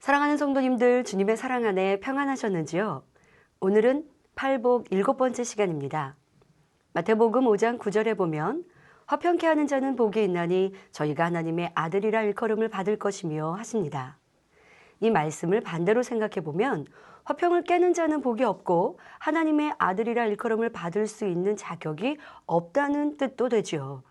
사랑하는 성도님들, 주님의 사랑 안에 평안하셨는지요? 오늘은 팔복 7번째 시간입니다. 마태복음 5장 9절에 보면 화평케 하는 자는 복이 있나니 저희가 하나님의 아들이라 일컬음을 받을 것이며 하십니다. 이 말씀을 반대로 생각해 보면 화평을 깨는 자는 복이 없고 하나님의 아들이라 일컬음을 받을 수 있는 자격이 없다는 뜻도 되지요.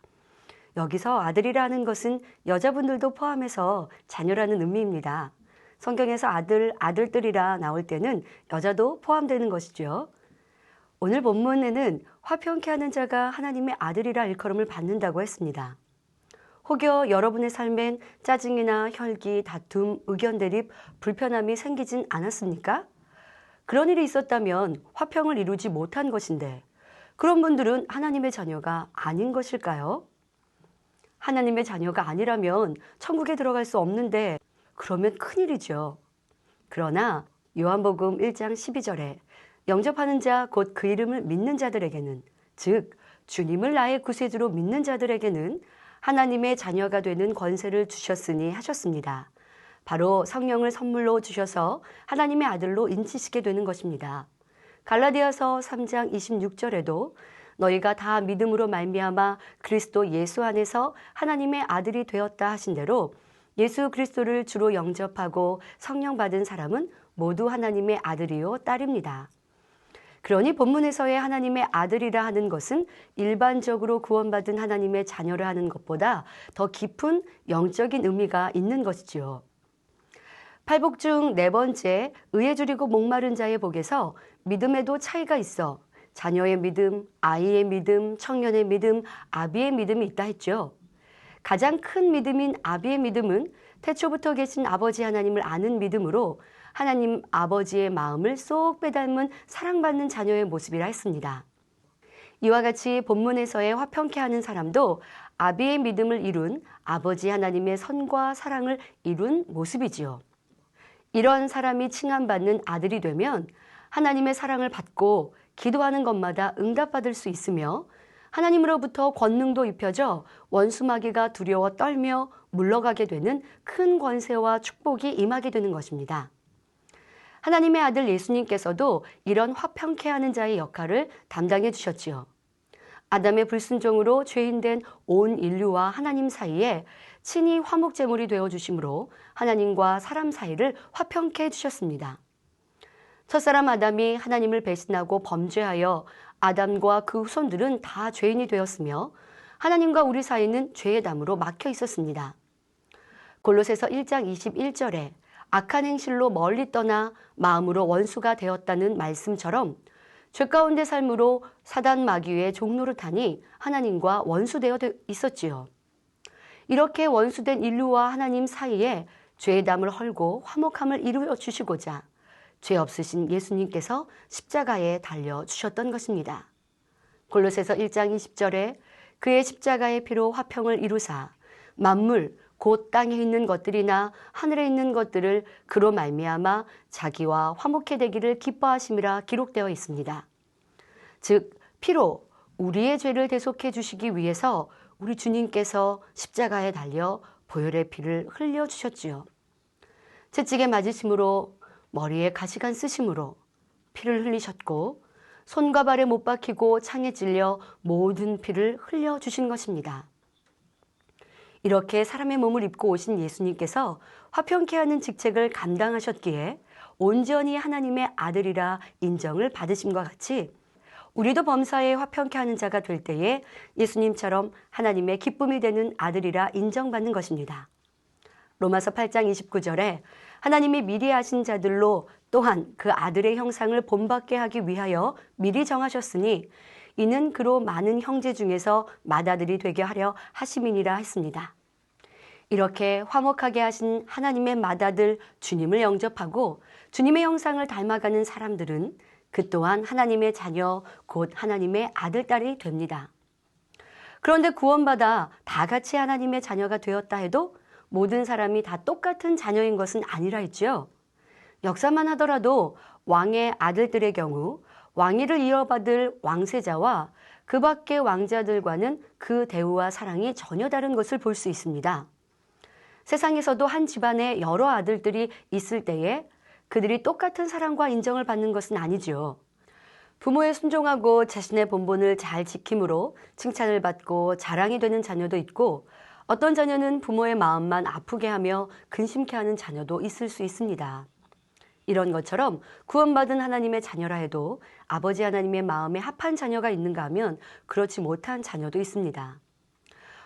여기서 아들이라 하는 것은 여자분들도 포함해서 자녀라는 의미입니다. 성경에서 아들들이라 나올 때는 여자도 포함되는 것이죠. 오늘 본문에는 화평케 하는 자가 하나님의 아들이라 일컬음을 받는다고 했습니다. 혹여 여러분의 삶엔 짜증이나 혈기, 다툼, 의견 대립, 불편함이 생기진 않았습니까? 그런 일이 있었다면 화평을 이루지 못한 것인데 그런 분들은 하나님의 자녀가 아닌 것일까요? 하나님의 자녀가 아니라면 천국에 들어갈 수 없는데 그러면 큰일이죠. 그러나 요한복음 1장 12절에 영접하는 자 곧 그 이름을 믿는 자들에게는, 즉 주님을 나의 구세주로 믿는 자들에게는 하나님의 자녀가 되는 권세를 주셨으니 하셨습니다. 바로 성령을 선물로 주셔서 하나님의 아들로 인치시게 되는 것입니다. 갈라디아서 3장 26절에도 너희가 다 믿음으로 말미암아 그리스도 예수 안에서 하나님의 아들이 되었다 하신 대로 예수 그리스도를 주로 영접하고 성령 받은 사람은 모두 하나님의 아들이요 딸입니다. 그러니 본문에서의 하나님의 아들이라 하는 것은 일반적으로 구원받은 하나님의 자녀를 하는 것보다 더 깊은 영적인 의미가 있는 것이지요. 팔복 중 네 번째 의에 줄이고 목마른 자의 복에서 믿음에도 차이가 있어 자녀의 믿음, 아이의 믿음, 청년의 믿음, 아비의 믿음이 있다 했죠. 가장 큰 믿음인 아비의 믿음은 태초부터 계신 아버지 하나님을 아는 믿음으로 하나님 아버지의 마음을 쏙 빼닮은 사랑받는 자녀의 모습이라 했습니다. 이와 같이 본문에서의 화평케 하는 사람도 아비의 믿음을 이룬 아버지 하나님의 선과 사랑을 이룬 모습이지요. 이런 사람이 칭함받는 아들이 되면 하나님의 사랑을 받고 기도하는 것마다 응답받을 수 있으며 하나님으로부터 권능도 입혀져 원수마귀가 두려워 떨며 물러가게 되는 큰 권세와 축복이 임하게 되는 것입니다. 하나님의 아들 예수님께서도 이런 화평케 하는 자의 역할을 담당해 주셨지요. 아담의 불순종으로 죄인된 온 인류와 하나님 사이에 친히 화목제물이 되어 주심으로 하나님과 사람 사이를 화평케 해 주셨습니다. 첫사람 아담이 하나님을 배신하고 범죄하여 아담과 그 후손들은 다 죄인이 되었으며 하나님과 우리 사이는 죄의 담으로 막혀 있었습니다. 골로새서 1장 21절에 악한 행실로 멀리 떠나 마음으로 원수가 되었다는 말씀처럼 죄 가운데 삶으로 사단 마귀의 종노릇하니 하나님과 원수되어 있었지요. 이렇게 원수된 인류와 하나님 사이에 죄의 담을 헐고 화목함을 이루어 주시고자 죄 없으신 예수님께서 십자가에 달려주셨던 것입니다. 골로새서 1장 20절에 그의 십자가의 피로 화평을 이루사 만물 곧 땅에 있는 것들이나 하늘에 있는 것들을 그로 말미암아 자기와 화목해 되기를 기뻐하심이라 기록되어 있습니다. 즉 피로 우리의 죄를 대속해 주시기 위해서 우리 주님께서 십자가에 달려 보혈의 피를 흘려 주셨지요. 채찍에 맞으심으로 머리에 가시관 쓰심으로 피를 흘리셨고 손과 발에 못 박히고 창에 찔려 모든 피를 흘려 주신 것입니다. 이렇게 사람의 몸을 입고 오신 예수님께서 화평케 하는 직책을 감당하셨기에 온전히 하나님의 아들이라 인정을 받으심과 같이 우리도 범사에 화평케 하는 자가 될 때에 예수님처럼 하나님의 기쁨이 되는 아들이라 인정받는 것입니다. 로마서 8장 29절에 하나님이 미리 아신 자들로 또한 그 아들의 형상을 본받게 하기 위하여 미리 정하셨으니 이는 그로 많은 형제 중에서 맏아들이 되게 하려 하심이니라 했습니다. 이렇게 화목하게 하신 하나님의 맏아들 주님을 영접하고 주님의 형상을 닮아가는 사람들은 그 또한 하나님의 자녀 곧 하나님의 아들, 딸이 됩니다. 그런데 구원받아 다 같이 하나님의 자녀가 되었다 해도 모든 사람이 다 똑같은 자녀인 것은 아니라 했죠. 역사만 하더라도 왕의 아들들의 경우 왕위를 이어받을 왕세자와 그 밖의 왕자들과는 그 대우와 사랑이 전혀 다른 것을 볼 수 있습니다. 세상에서도 한 집안에 여러 아들들이 있을 때에 그들이 똑같은 사랑과 인정을 받는 것은 아니지요. 부모에 순종하고 자신의 본분을 잘 지킴으로 칭찬을 받고 자랑이 되는 자녀도 있고, 어떤 자녀는 부모의 마음만 아프게 하며 근심케 하는 자녀도 있을 수 있습니다. 이런 것처럼 구원받은 하나님의 자녀라 해도 아버지 하나님의 마음에 합한 자녀가 있는가 하면 그렇지 못한 자녀도 있습니다.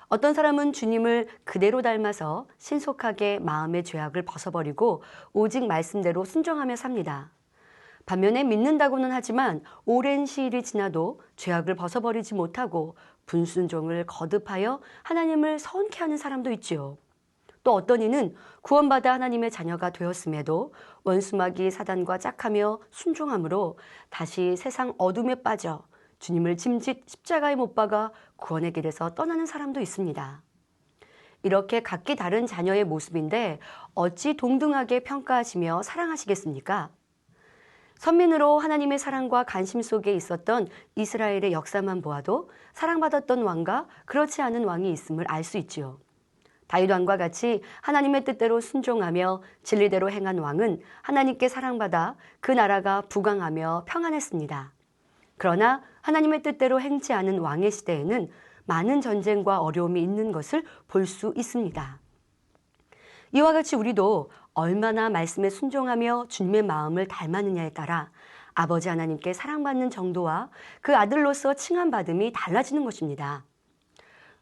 어떤 사람은 주님을 그대로 닮아서 신속하게 마음의 죄악을 벗어버리고 오직 말씀대로 순종하며 삽니다. 반면에 믿는다고는 하지만 오랜 시일이 지나도 죄악을 벗어버리지 못하고 불순종을 거듭하여 하나님을 서운케 하는 사람도 있지요. 또 어떤 이는 구원받아 하나님의 자녀가 되었음에도 원수마귀 사단과 짝하며 순종함으로 다시 세상 어둠에 빠져 주님을 짐짓 십자가에 못 박아 구원의 길에서 떠나는 사람도 있습니다. 이렇게 각기 다른 자녀의 모습인데 어찌 동등하게 평가하시며 사랑하시겠습니까? 선민으로 하나님의 사랑과 관심 속에 있었던 이스라엘의 역사만 보아도 사랑받았던 왕과 그렇지 않은 왕이 있음을 알 수 있지요. 다윗 왕과 같이 하나님의 뜻대로 순종하며 진리대로 행한 왕은 하나님께 사랑받아 그 나라가 부강하며 평안했습니다. 그러나 하나님의 뜻대로 행치 않은 왕의 시대에는 많은 전쟁과 어려움이 있는 것을 볼 수 있습니다. 이와 같이 우리도 얼마나 말씀에 순종하며 주님의 마음을 닮았느냐에 따라 아버지 하나님께 사랑받는 정도와 그 아들로서 칭함받음이 달라지는 것입니다.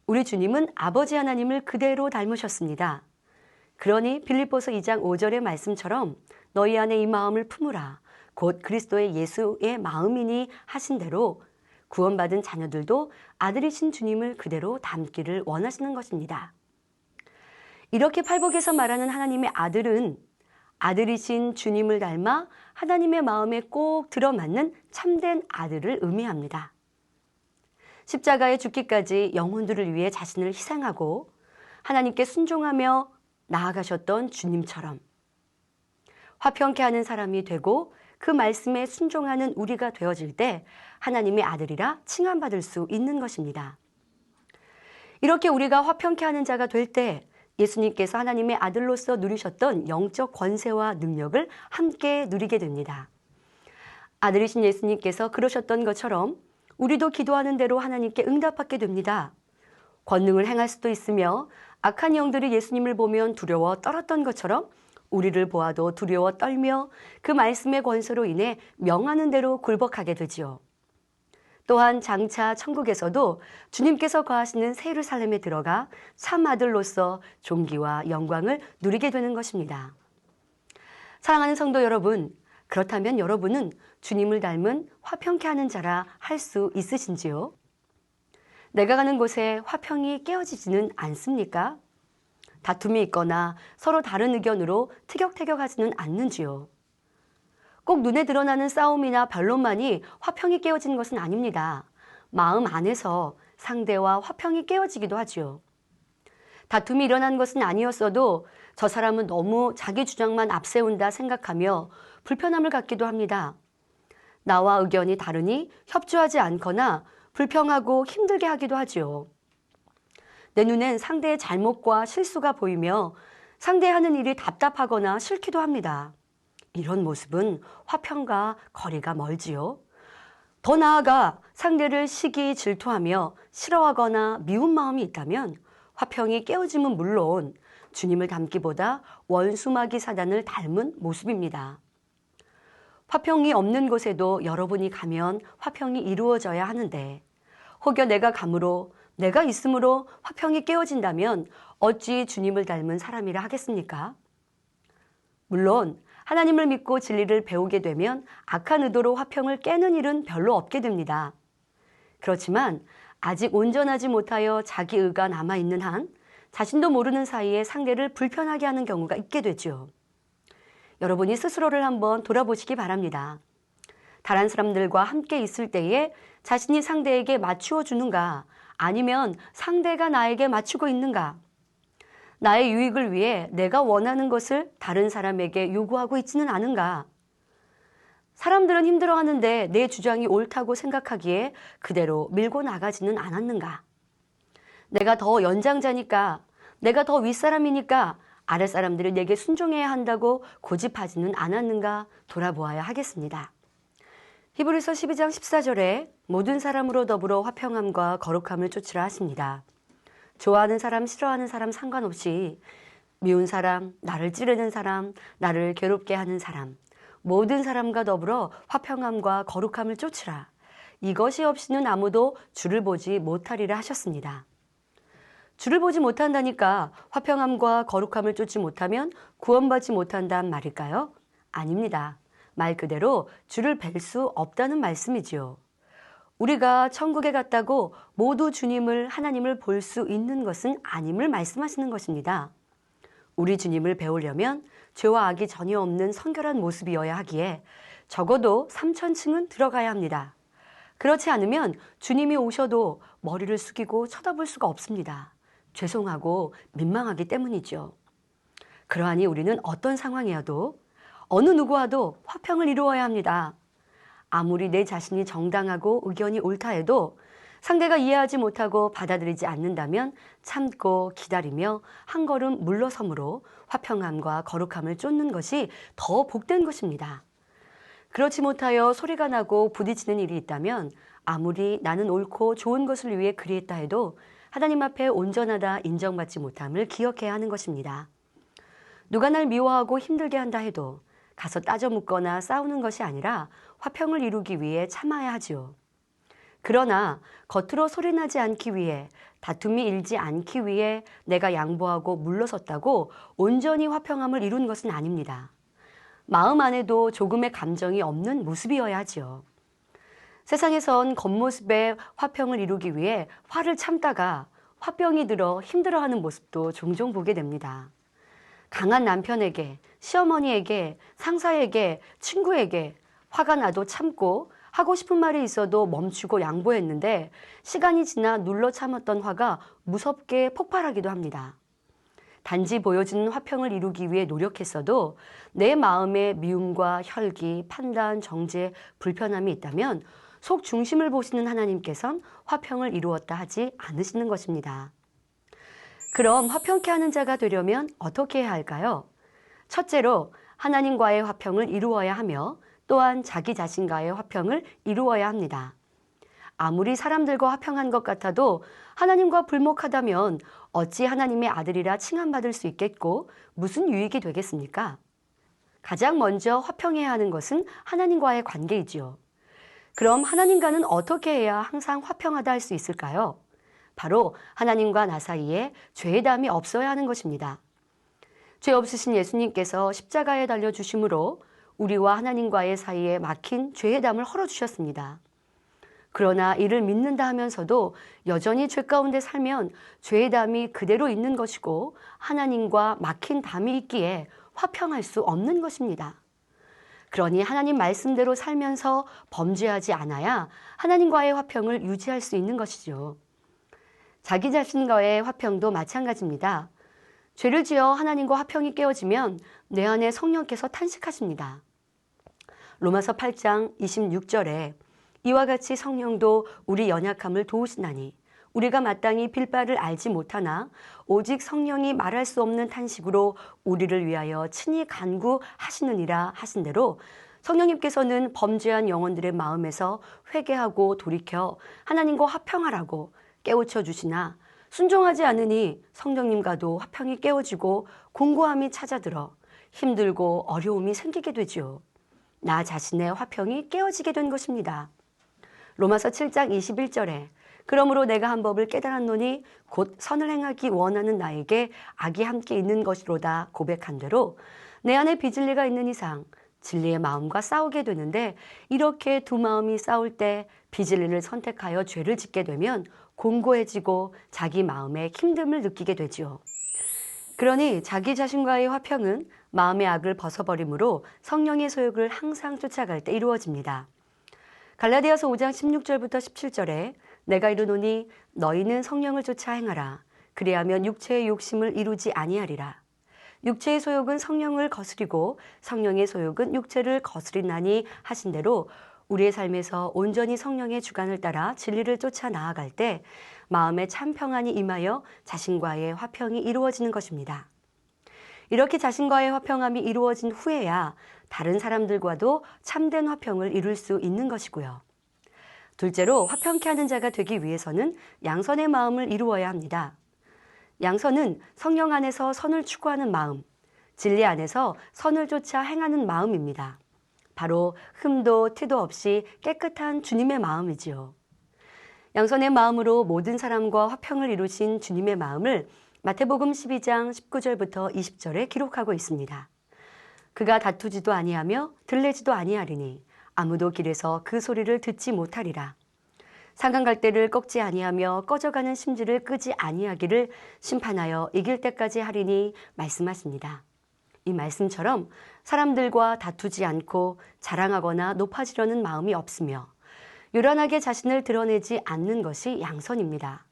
우리 주님은 아버지 하나님을 그대로 닮으셨습니다. 그러니 빌립보서 2장 5절의 말씀처럼 너희 안에 이 마음을 품으라. 곧 그리스도의 예수의 마음이니 하신 대로 구원받은 자녀들도 아들이신 주님을 그대로 닮기를 원하시는 것입니다. 이렇게 팔복에서 말하는 하나님의 아들은 아들이신 주님을 닮아 하나님의 마음에 꼭 들어맞는 참된 아들을 의미합니다. 십자가에 죽기까지 영혼들을 위해 자신을 희생하고 하나님께 순종하며 나아가셨던 주님처럼 화평케 하는 사람이 되고 그 말씀에 순종하는 우리가 되어질 때 하나님의 아들이라 칭함받을 수 있는 것입니다. 이렇게 우리가 화평케 하는 자가 될 때 예수님께서 하나님의 아들로서 누리셨던 영적 권세와 능력을 함께 누리게 됩니다. 아들이신 예수님께서 그러셨던 것처럼 우리도 기도하는 대로 하나님께 응답받게 됩니다. 권능을 행할 수도 있으며 악한 영들이 예수님을 보면 두려워 떨었던 것처럼 우리를 보아도 두려워 떨며 그 말씀의 권세로 인해 명하는 대로 굴복하게 되지요. 또한 장차 천국에서도 주님께서 거하시는 새 예루살렘에 들어가 참 아들로서 존귀와 영광을 누리게 되는 것입니다. 사랑하는 성도 여러분, 그렇다면 여러분은 주님을 닮은 화평케 하는 자라 할 수 있으신지요? 내가 가는 곳에 화평이 깨어지지는 않습니까? 다툼이 있거나 서로 다른 의견으로 티격태격하지는 않는지요? 꼭 눈에 드러나는 싸움이나 변론만이 화평이 깨어지는 것은 아닙니다. 마음 안에서 상대와 화평이 깨어지기도 하지요. 다툼이 일어난 것은 아니었어도 저 사람은 너무 자기 주장만 앞세운다 생각하며 불편함을 갖기도 합니다. 나와 의견이 다르니 협조하지 않거나 불평하고 힘들게 하기도 하지요. 내 눈엔 상대의 잘못과 실수가 보이며 상대하는 일이 답답하거나 싫기도 합니다. 이런 모습은 화평과 거리가 멀지요. 더 나아가 상대를 시기 질투하며 싫어하거나 미운 마음이 있다면 화평이 깨어짐은 물론 주님을 닮기보다 원수마귀 사단을 닮은 모습입니다. 화평이 없는 곳에도 여러분이 가면 화평이 이루어져야 하는데 혹여 내가 감으로 내가 있음으로 화평이 깨어진다면 어찌 주님을 닮은 사람이라 하겠습니까? 물론 하나님을 믿고 진리를 배우게 되면 악한 의도로 화평을 깨는 일은 별로 없게 됩니다. 그렇지만 아직 온전하지 못하여 자기 의가 남아있는 한 자신도 모르는 사이에 상대를 불편하게 하는 경우가 있게 되죠. 여러분이 스스로를 한번 돌아보시기 바랍니다. 다른 사람들과 함께 있을 때에 자신이 상대에게 맞추어 주는가, 아니면 상대가 나에게 맞추고 있는가? 나의 유익을 위해 내가 원하는 것을 다른 사람에게 요구하고 있지는 않은가? 사람들은 힘들어하는데 내 주장이 옳다고 생각하기에 그대로 밀고 나가지는 않았는가? 내가 더 연장자니까, 내가 더 윗사람이니까 아랫사람들이 내게 순종해야 한다고 고집하지는 않았는가 돌아보아야 하겠습니다. 히브리서 12장 14절에 모든 사람으로 더불어 화평함과 거룩함을 쫓으라 하십니다. 좋아하는 사람, 싫어하는 사람 상관없이 미운 사람, 나를 찌르는 사람, 나를 괴롭게 하는 사람, 모든 사람과 더불어 화평함과 거룩함을 쫓으라. 이것이 없이는 아무도 주를 보지 못하리라 하셨습니다. 주를 보지 못한다니까 화평함과 거룩함을 쫓지 못하면 구원받지 못한단 말일까요? 아닙니다. 말 그대로 주를 뵐 수 없다는 말씀이지요. 우리가 천국에 갔다고 모두 주님을, 하나님을 볼 수 있는 것은 아님을 말씀하시는 것입니다. 우리 주님을 배우려면 죄와 악이 전혀 없는 성결한 모습이어야 하기에 적어도 3,000층은 들어가야 합니다. 그렇지 않으면 주님이 오셔도 머리를 숙이고 쳐다볼 수가 없습니다. 죄송하고 민망하기 때문이죠. 그러하니 우리는 어떤 상황이어도 어느 누구와도 화평을 이루어야 합니다. 아무리 내 자신이 정당하고 의견이 옳다 해도 상대가 이해하지 못하고 받아들이지 않는다면 참고 기다리며 한 걸음 물러섬으로 화평함과 거룩함을 쫓는 것이 더 복된 것입니다. 그렇지 못하여 소리가 나고 부딪히는 일이 있다면 아무리 나는 옳고 좋은 것을 위해 그리했다 해도 하나님 앞에 온전하다 인정받지 못함을 기억해야 하는 것입니다. 누가 날 미워하고 힘들게 한다 해도 가서 따져 묻거나 싸우는 것이 아니라 화평을 이루기 위해 참아야 하지요. 그러나 겉으로 소리나지 않기 위해, 다툼이 일지 않기 위해 내가 양보하고 물러섰다고 온전히 화평함을 이룬 것은 아닙니다. 마음 안에도 조금의 감정이 없는 모습이어야 하지요. 세상에선 겉모습에 화평을 이루기 위해 화를 참다가 화병이 들어 힘들어하는 모습도 종종 보게 됩니다. 강한 남편에게, 시어머니에게, 상사에게, 친구에게 화가 나도 참고 하고 싶은 말이 있어도 멈추고 양보했는데 시간이 지나 눌러 참았던 화가 무섭게 폭발하기도 합니다. 단지 보여지는 화평을 이루기 위해 노력했어도 내 마음에 미움과 혈기, 판단, 정죄, 불편함이 있다면 속 중심을 보시는 하나님께선 화평을 이루었다 하지 않으시는 것입니다. 그럼 화평케 하는 자가 되려면 어떻게 해야 할까요? 첫째로 하나님과의 화평을 이루어야 하며 또한 자기 자신과의 화평을 이루어야 합니다. 아무리 사람들과 화평한 것 같아도 하나님과 불목하다면 어찌 하나님의 아들이라 칭함받을 수 있겠고 무슨 유익이 되겠습니까? 가장 먼저 화평해야 하는 것은 하나님과의 관계이지요. 그럼 하나님과는 어떻게 해야 항상 화평하다 할 수 있을까요? 바로 하나님과 나 사이에 죄의 담이 없어야 하는 것입니다. 죄 없으신 예수님께서 십자가에 달려 주심으로 우리와 하나님과의 사이에 막힌 죄의 담을 헐어주셨습니다. 그러나 이를 믿는다 하면서도 여전히 죄 가운데 살면 죄의 담이 그대로 있는 것이고 하나님과 막힌 담이 있기에 화평할 수 없는 것입니다. 그러니 하나님 말씀대로 살면서 범죄하지 않아야 하나님과의 화평을 유지할 수 있는 것이죠. 자기 자신과의 화평도 마찬가지입니다. 죄를 지어 하나님과 화평이 깨어지면 내 안에 성령께서 탄식하십니다. 로마서 8장 26절에 이와 같이 성령도 우리 연약함을 도우시나니 우리가 마땅히 빌 바를 알지 못하나 오직 성령이 말할 수 없는 탄식으로 우리를 위하여 친히 간구하시느니라 하신 대로 성령님께서는 범죄한 영혼들의 마음에서 회개하고 돌이켜 하나님과 화평하라고 깨우쳐 주시나 순종하지 않으니 성령님과도 화평이 깨어지고 공고함이 찾아들어 힘들고 어려움이 생기게 되지요. 나 자신의 화평이 깨어지게 된 것입니다. 로마서 7장 21절에 그러므로 내가 한 법을 깨달았노니 곧 선을 행하기 원하는 나에게 악이 함께 있는 것이로다 고백한 대로 내 안에 비진리가 있는 이상 진리의 마음과 싸우게 되는데 이렇게 두 마음이 싸울 때 비진리를 선택하여 죄를 짓게 되면 공고해지고 자기 마음에 힘듦을 느끼게 되지요. 그러니 자기 자신과의 화평은 마음의 악을 벗어버림으로 성령의 소욕을 항상 쫓아갈 때 이루어집니다. 갈라디아서 5장 16절부터 17절에 내가 이르노니 너희는 성령을 쫓아 행하라. 그리하면 육체의 욕심을 이루지 아니하리라. 육체의 소욕은 성령을 거스리고 성령의 소욕은 육체를 거스리나니 하신 대로 우리의 삶에서 온전히 성령의 주관을 따라 진리를 쫓아 나아갈 때 마음에 참 평안이 임하여 자신과의 화평이 이루어지는 것입니다. 이렇게 자신과의 화평함이 이루어진 후에야 다른 사람들과도 참된 화평을 이룰 수 있는 것이고요. 둘째로 화평케 하는 자가 되기 위해서는 양선의 마음을 이루어야 합니다. 양선은 성령 안에서 선을 추구하는 마음, 진리 안에서 선을 쫓아 행하는 마음입니다. 바로 흠도 티도 없이 깨끗한 주님의 마음이지요. 양선의 마음으로 모든 사람과 화평을 이루신 주님의 마음을 마태복음 12장 19절부터 20절에 기록하고 있습니다. 그가 다투지도 아니하며 들레지도 아니하리니 아무도 길에서 그 소리를 듣지 못하리라. 상간갈대를 꺾지 아니하며 꺼져가는 심지를 끄지 아니하기를 심판하여 이길 때까지 하리니 말씀하십니다. 이 말씀처럼 사람들과 다투지 않고 자랑하거나 높아지려는 마음이 없으며 요란하게 자신을 드러내지 않는 것이 양선입니다.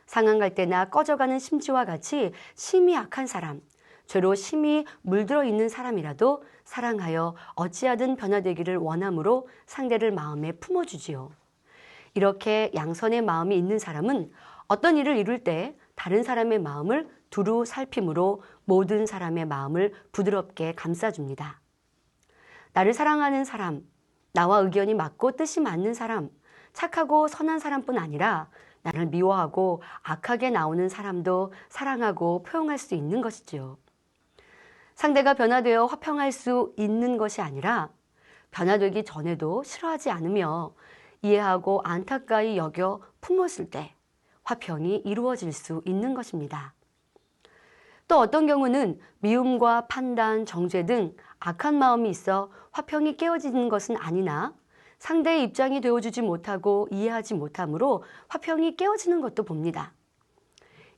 상한갈대나 꺼져가는 심지와 같이 심히 악한 사람, 죄로 심히 물들어 있는 사람이라도 사랑하여 어찌하든 변화되기를 원함으로 상대를 마음에 품어주지요. 이렇게 양선의 마음이 있는 사람은 어떤 일을 이룰 때 다른 사람의 마음을 두루 살핌으로 모든 사람의 마음을 부드럽게 감싸줍니다. 나를 사랑하는 사람, 나와 의견이 맞고 뜻이 맞는 사람, 착하고 선한 사람뿐 아니라 나를 미워하고 악하게 나오는 사람도 사랑하고 포용할 수 있는 것이지요. 상대가 변화되어 화평할 수 있는 것이 아니라 변화되기 전에도 싫어하지 않으며 이해하고 안타까이 여겨 품었을 때 화평이 이루어질 수 있는 것입니다. 또 어떤 경우는 미움과 판단, 정죄 등 악한 마음이 있어 화평이 깨어지는 것은 아니나 상대의 입장이 되어주지 못하고 이해하지 못하므로 화평이 깨어지는 것도 봅니다.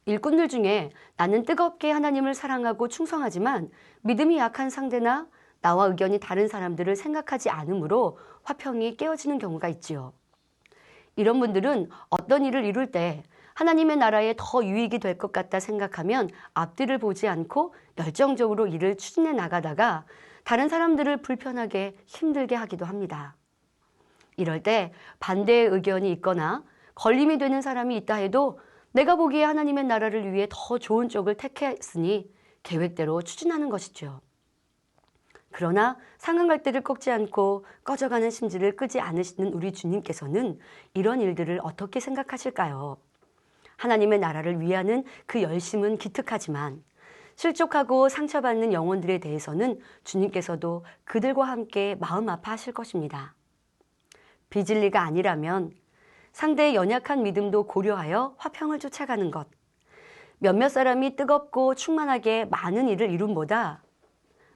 일꾼들 중에 나는 뜨겁게 하나님을 사랑하고 충성하지만 믿음이 약한 상대나 나와 의견이 다른 사람들을 생각하지 않으므로 화평이 깨어지는 경우가 있지요. 이런 분들은 어떤 일을 이룰 때 하나님의 나라에 더 유익이 될 것 같다 생각하면 앞뒤를 보지 않고 열정적으로 일을 추진해 나가다가 다른 사람들을 불편하게 힘들게 하기도 합니다. 이럴 때 반대의 의견이 있거나 걸림이 되는 사람이 있다 해도 내가 보기에 하나님의 나라를 위해 더 좋은 쪽을 택했으니 계획대로 추진하는 것이죠. 그러나 상한갈대를 꺾지 않고 꺼져가는 심지를 끄지 않으시는 우리 주님께서는 이런 일들을 어떻게 생각하실까요? 하나님의 나라를 위하는 그 열심은 기특하지만 실족하고 상처받는 영혼들에 대해서는 주님께서도 그들과 함께 마음 아파하실 것입니다. 비진리가 아니라면 상대의 연약한 믿음도 고려하여 화평을 쫓아가는 것, 몇몇 사람이 뜨겁고 충만하게 많은 일을 이룸보다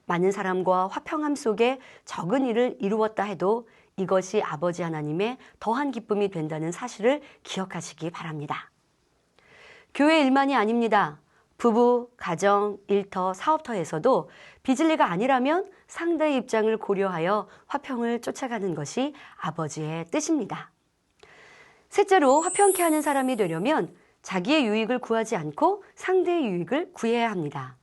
많은 사람과 화평함 속에 적은 일을 이루었다 해도 이것이 아버지 하나님의 더한 기쁨이 된다는 사실을 기억하시기 바랍니다. 교회 일만이 아닙니다. 부부, 가정, 일터, 사업터에서도 비진리가 아니라면 상대의 입장을 고려하여 화평을 쫓아가는 것이 아버지의 뜻입니다. 셋째로 화평케 하는 사람이 되려면 자기의 유익을 구하지 않고 상대의 유익을 구해야 합니다.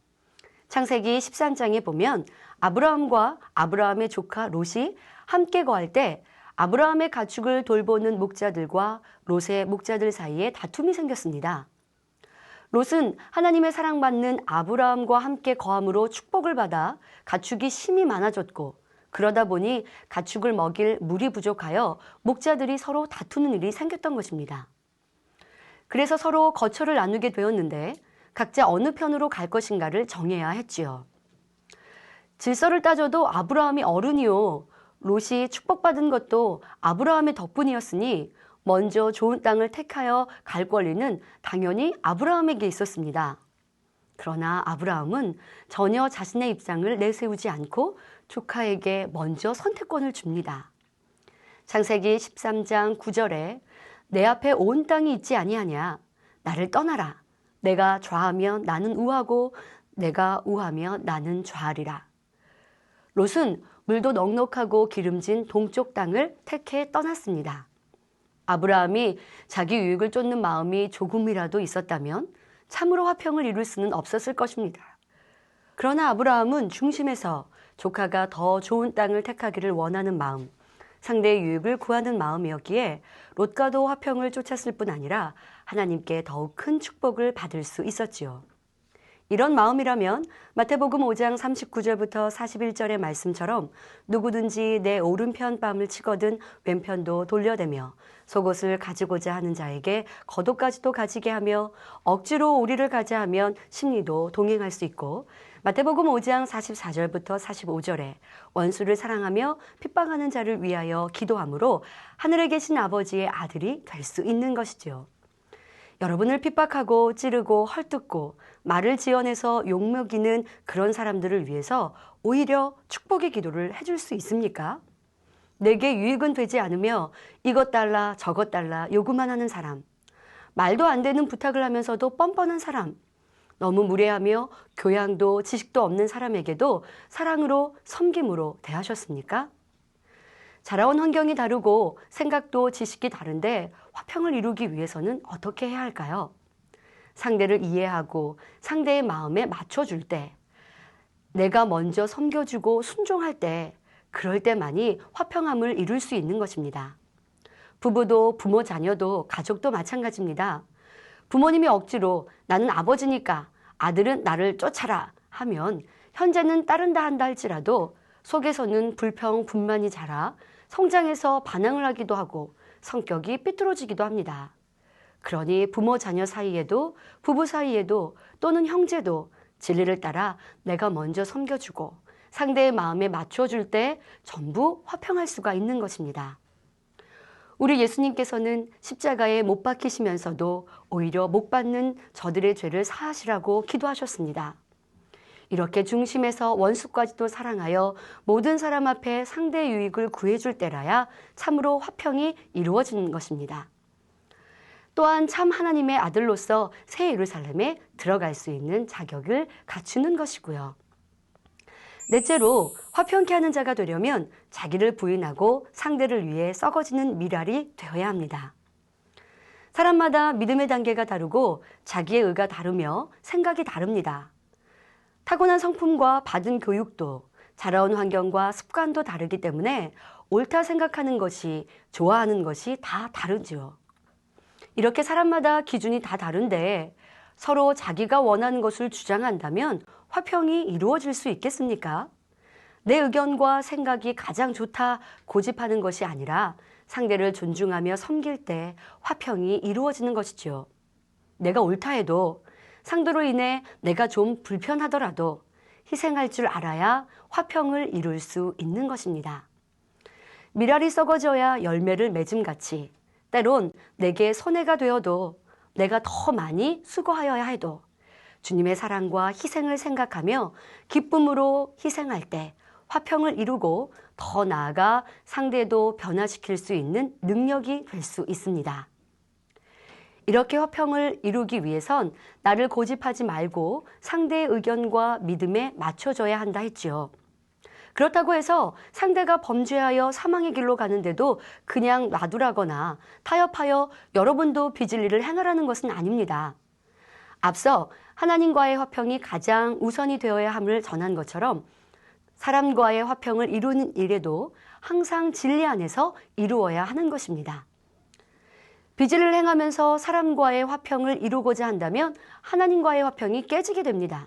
창세기 13장에 보면 아브라함과 아브라함의 조카 롯이 함께 거할 때 아브라함의 가축을 돌보는 목자들과 롯의 목자들 사이에 다툼이 생겼습니다. 롯은 하나님의 사랑받는 아브라함과 함께 거함으로 축복을 받아 가축이 심히 많아졌고 그러다 보니 가축을 먹일 물이 부족하여 목자들이 서로 다투는 일이 생겼던 것입니다. 그래서 서로 거처를 나누게 되었는데 각자 어느 편으로 갈 것인가를 정해야 했지요. 질서를 따져도 아브라함이 어른이요. 롯이 축복받은 것도 아브라함의 덕분이었으니 먼저 좋은 땅을 택하여 갈 권리는 당연히 아브라함에게 있었습니다. 그러나 아브라함은 전혀 자신의 입장을 내세우지 않고 조카에게 먼저 선택권을 줍니다. 창세기 13장 9절에 내 앞에 온 땅이 있지 아니하냐. 나를 떠나라. 내가 좌하면 나는 우하고 내가 우하면 나는 좌하리라. 롯은 물도 넉넉하고 기름진 동쪽 땅을 택해 떠났습니다. 아브라함이 자기 유익을 쫓는 마음이 조금이라도 있었다면 참으로 화평을 이룰 수는 없었을 것입니다. 그러나 아브라함은 중심에서 조카가 더 좋은 땅을 택하기를 원하는 마음, 상대의 유익을 구하는 마음이었기에 롯과도 화평을 쫓았을 뿐 아니라 하나님께 더욱 큰 축복을 받을 수 있었지요. 이런 마음이라면 마태복음 5장 39절부터 41절의 말씀처럼 누구든지 내 오른편 뺨을 치거든 왼편도 돌려대며 속옷을 가지고자 하는 자에게 겉옷까지도 가지게 하며 억지로 우리를 가자 하면 심리도 동행할 수 있고, 마태복음 5장 44절부터 45절에 원수를 사랑하며 핍박하는 자를 위하여 기도함으로 하늘에 계신 아버지의 아들이 될 수 있는 것이지요. 여러분을 핍박하고 찌르고 헐뜯고 말을 지어내서 욕먹이는 그런 사람들을 위해서 오히려 축복의 기도를 해줄 수 있습니까? 내게 유익은 되지 않으며 이것 달라 저것 달라 요구만 하는 사람, 말도 안 되는 부탁을 하면서도 뻔뻔한 사람, 너무 무례하며 교양도 지식도 없는 사람에게도 사랑으로 섬김으로 대하셨습니까? 자라온 환경이 다르고 생각도 지식이 다른데 화평을 이루기 위해서는 어떻게 해야 할까요? 상대를 이해하고 상대의 마음에 맞춰줄 때, 내가 먼저 섬겨주고 순종할 때, 그럴 때만이 화평함을 이룰 수 있는 것입니다. 부부도 부모 자녀도 가족도 마찬가지입니다. 부모님이 억지로 나는 아버지니까 아들은 나를 쫓아라 하면 현재는 따른다 한다 할지라도 속에서는 불평, 분만이 자라 성장해서 반항을 하기도 하고 성격이 삐뚤어지기도 합니다. 그러니 부모 자녀 사이에도 부부 사이에도 또는 형제도 진리를 따라 내가 먼저 섬겨주고 상대의 마음에 맞춰줄 때 전부 화평할 수가 있는 것입니다. 우리 예수님께서는 십자가에 못 박히시면서도 오히려 못 받는 저들의 죄를 사하시라고 기도하셨습니다. 이렇게 중심에서 원수까지도 사랑하여 모든 사람 앞에 상대의 유익을 구해줄 때라야 참으로 화평이 이루어지는 것입니다. 또한 참 하나님의 아들로서 새 예루살렘에 들어갈 수 있는 자격을 갖추는 것이고요. 넷째로 화평케 하는 자가 되려면 자기를 부인하고 상대를 위해 썩어지는 미랄이 되어야 합니다. 사람마다 믿음의 단계가 다르고 자기의 의가 다르며 생각이 다릅니다. 타고난 성품과 받은 교육도 자라온 환경과 습관도 다르기 때문에 옳다 생각하는 것이, 좋아하는 것이 다 다르죠. 이렇게 사람마다 기준이 다 다른데 서로 자기가 원하는 것을 주장한다면 화평이 이루어질 수 있겠습니까? 내 의견과 생각이 가장 좋다 고집하는 것이 아니라 상대를 존중하며 섬길 때 화평이 이루어지는 것이죠. 내가 옳다 해도 상대로 인해 내가 좀 불편하더라도 희생할 줄 알아야 화평을 이룰 수 있는 것입니다. 미랄이 썩어져야 열매를 맺음같이 때론 내게 손해가 되어도 내가 더 많이 수고하여야 해도 주님의 사랑과 희생을 생각하며 기쁨으로 희생할 때 화평을 이루고 더 나아가 상대도 변화시킬 수 있는 능력이 될 수 있습니다. 이렇게 화평을 이루기 위해선 나를 고집하지 말고 상대의 의견과 믿음에 맞춰줘야 한다 했지요. 그렇다고 해서 상대가 범죄하여 사망의 길로 가는데도 그냥 놔두라거나 타협하여 여러분도 빚을 일을 행하라는 것은 아닙니다. 앞서 하나님과의 화평이 가장 우선이 되어야 함을 전한 것처럼 사람과의 화평을 이루는 일에도 항상 진리 안에서 이루어야 하는 것입니다. 빚을 행하면서 사람과의 화평을 이루고자 한다면 하나님과의 화평이 깨지게 됩니다.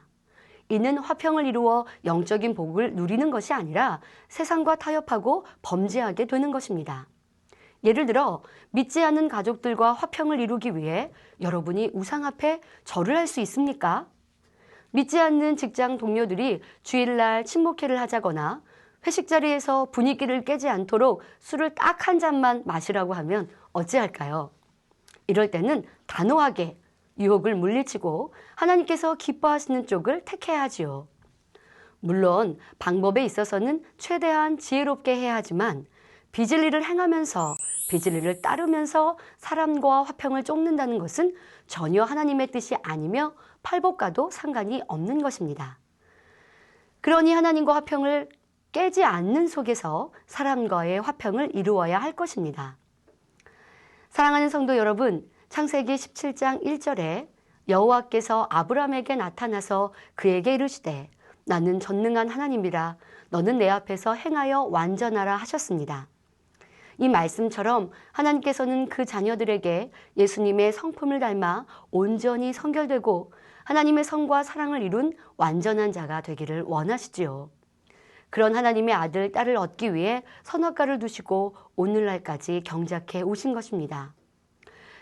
이는 화평을 이루어 영적인 복을 누리는 것이 아니라 세상과 타협하고 범죄하게 되는 것입니다. 예를 들어 믿지 않는 가족들과 화평을 이루기 위해 여러분이 우상 앞에 절을 할 수 있습니까? 믿지 않는 직장 동료들이 주일날 친목회를 하자거나 회식 자리에서 분위기를 깨지 않도록 술을 딱 한 잔만 마시라고 하면 어찌할까요? 이럴 때는 단호하게 유혹을 물리치고 하나님께서 기뻐하시는 쪽을 택해야 하지요. 물론 방법에 있어서는 최대한 지혜롭게 해야 하지만 빚을 일을 행하면서 빚을 일을 따르면서 사람과 화평을 쫓는다는 것은 전혀 하나님의 뜻이 아니며 팔복과도 상관이 없는 것입니다. 그러니 하나님과 화평을 깨지 않는 속에서 사람과의 화평을 이루어야 할 것입니다. 사랑하는 성도 여러분, 창세기 17장 1절에 여호와께서 아브라함에게 나타나서 그에게 이르시되 나는 전능한 하나님이라 너는 내 앞에서 행하여 완전하라 하셨습니다. 이 말씀처럼 하나님께서는 그 자녀들에게 예수님의 성품을 닮아 온전히 성결되고 하나님의 성과 사랑을 이룬 완전한 자가 되기를 원하시지요. 그런 하나님의 아들, 딸을 얻기 위해 선악과를 두시고 오늘날까지 경작해 오신 것입니다.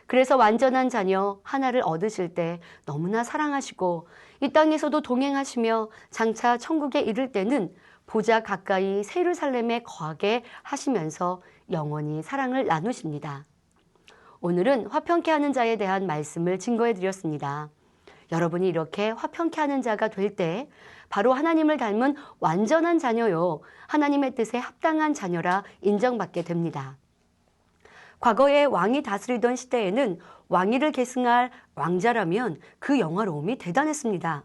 그래서 완전한 자녀 하나를 얻으실 때 너무나 사랑하시고 이 땅에서도 동행하시며 장차 천국에 이를 때는 보좌 가까이 새 예루살렘에 거하게 하시면서 영원히 사랑을 나누십니다. 오늘은 화평케 하는 자에 대한 말씀을 증거해 드렸습니다. 여러분이 이렇게 화평케 하는 자가 될 때 바로 하나님을 닮은 완전한 자녀요, 하나님의 뜻에 합당한 자녀라 인정받게 됩니다. 과거에 왕이 다스리던 시대에는 왕위를 계승할 왕자라면 그 영화로움이 대단했습니다.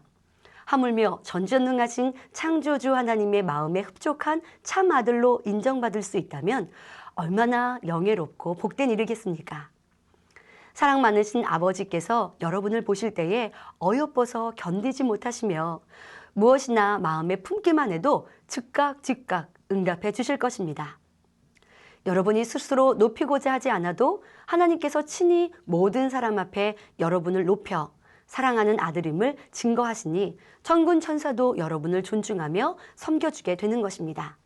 하물며 전전능하신 창조주 하나님의 마음에 흡족한 참 아들로 인정받을 수 있다면 얼마나 영예롭고 복된 일이겠습니까? 사랑 많으신 아버지께서 여러분을 보실 때에 어여뻐서 견디지 못하시며 무엇이나 마음에 품기만 해도 즉각 응답해 주실 것입니다. 여러분이 스스로 높이고자 하지 않아도 하나님께서 친히 모든 사람 앞에 여러분을 높여 사랑하는 아들임을 증거하시니 천군 천사도 여러분을 존중하며 섬겨주게 되는 것입니다.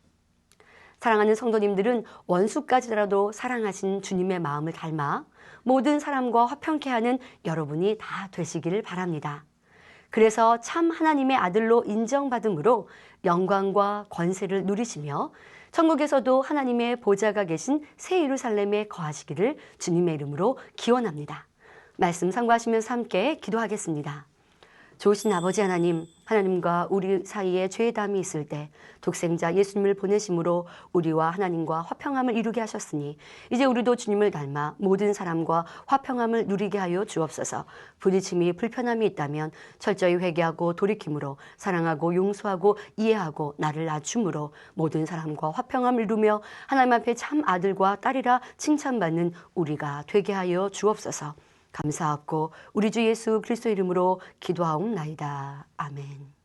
사랑하는 성도님들은 원수까지라도 사랑하신 주님의 마음을 닮아 모든 사람과 화평케 하는 여러분이 다 되시기를 바랍니다. 그래서 참 하나님의 아들로 인정받음으로 영광과 권세를 누리시며 천국에서도 하나님의 보좌가 계신 새 예루살렘에 거하시기를 주님의 이름으로 기원합니다. 말씀 상고하시면서 함께 기도하겠습니다. 좋으신 아버지 하나님, 하나님과 우리 사이에 죄의 담이 있을 때 독생자 예수님을 보내심으로 우리와 하나님과 화평함을 이루게 하셨으니 이제 우리도 주님을 닮아 모든 사람과 화평함을 누리게 하여 주옵소서. 부딪힘이 불편함이 있다면 철저히 회개하고 돌이킴으로 사랑하고 용서하고 이해하고 나를 낮춤으로 모든 사람과 화평함을 이루며 하나님 앞에 참 아들과 딸이라 칭찬받는 우리가 되게 하여 주옵소서. 감사하고 우리 주 예수 그리스도 이름으로 기도하옵나이다. 아멘.